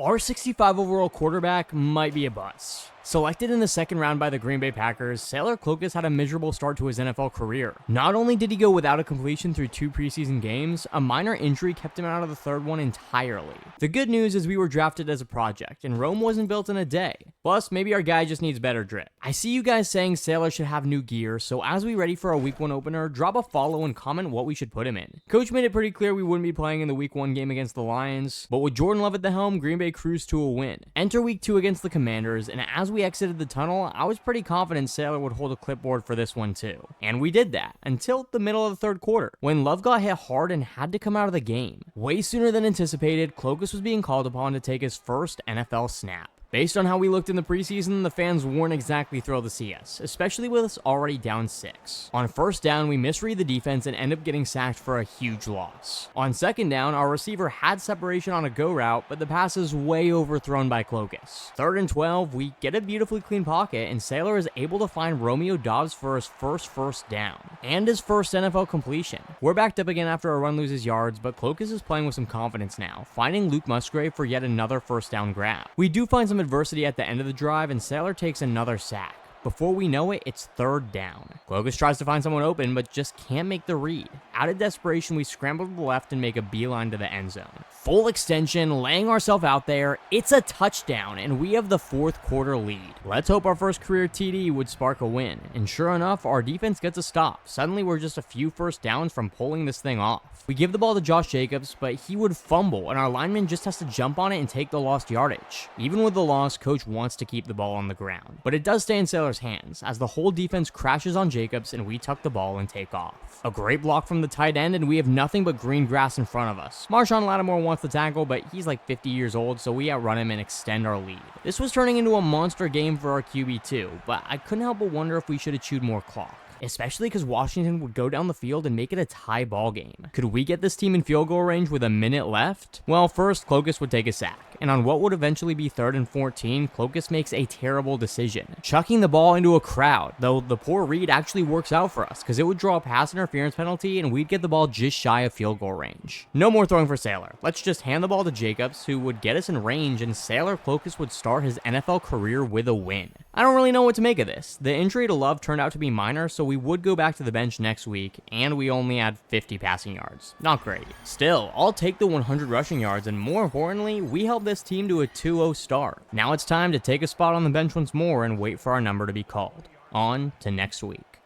Our 65 overall quarterback might be a bust. Selected in the second round by the Green Bay Packers, Sailor Clokus had a miserable start to his NFL career. Not only did he go without a completion through 2 preseason games, a minor injury kept him out of the third one entirely. The good news is we were drafted as a project, and Rome wasn't built in a day. Plus, maybe our guy just needs better drip. I see you guys saying Sailor should have new gear, so as we ready for our week 1 opener, drop a follow and comment what we should put him in. Coach made it pretty clear we wouldn't be playing in the week 1 game against the Lions, but with Jordan Love at the helm, Green Bay cruised to a win. Enter week 2 against the Commanders, and as we exited the tunnel, I was pretty confident Sailor would hold a clipboard for this one too. And we did that, until the middle of the third quarter, when Love got hit hard and had to come out of the game. Way sooner than anticipated, Clokus was being called upon to take his first NFL snap. Based on how we looked in the preseason, the fans weren't exactly thrilled to see us, especially with us already down 6. On first down, we misread the defense and end up getting sacked for a huge loss. On second down, our receiver had separation on a go route, but the pass is way overthrown by Clokus. Third and 12, we get a beautifully clean pocket, and Sailor is able to find Romeo Doubs for his first down, and his first NFL completion. We're backed up again after a run loses yards, but Clokus is playing with some confidence now, finding Luke Musgrave for yet another first down grab. We do find some adversity at the end of the drive, and Sailor takes another sack. Before we know it, it's third down. Clokus tries to find someone open, but just can't make the read. Out of desperation, we scramble to the left and make a beeline to the end zone. Full extension, laying ourselves out there, it's a touchdown, and we have the fourth quarter lead. Let's hope our first career TD would spark a win, and sure enough, our defense gets a stop. Suddenly, we're just a few first downs from pulling this thing off. We give the ball to Josh Jacobs, but he would fumble, and our lineman just has to jump on it and take the lost yardage. Even with the loss, coach wants to keep the ball on the ground, but it does stay in Sailor's hands, as the whole defense crashes on Jacobs and we tuck the ball and take off. A great block from the tight end, and we have nothing but green grass in front of us. Marshawn Lattimore wants the tackle, but he's like 50 years old, so we outrun him and extend our lead. This was turning into a monster game for our QB too, but I couldn't help but wonder if we should have chewed more clock. Especially because Washington would go down the field and make it a tie ball game. Could we get this team in field goal range with a minute left? Well, first, Clokus would take a sack, and on what would eventually be 3rd and 14, Clokus makes a terrible decision, chucking the ball into a crowd, though the poor read actually works out for us, because it would draw a pass interference penalty and we'd get the ball just shy of field goal range. No more throwing for Sailor. Let's just hand the ball to Jacobs, who would get us in range, and Sailor Clokus would start his NFL career with a win. I don't really know what to make of this. The injury to Love turned out to be minor, so we would go back to the bench next week, and we only had 50 passing yards. Not great. Still, I'll take the 100 rushing yards, and more importantly, we helped this team to a 2-0 start. Now it's time to take a spot on the bench once more and wait for our number to be called. On to next week.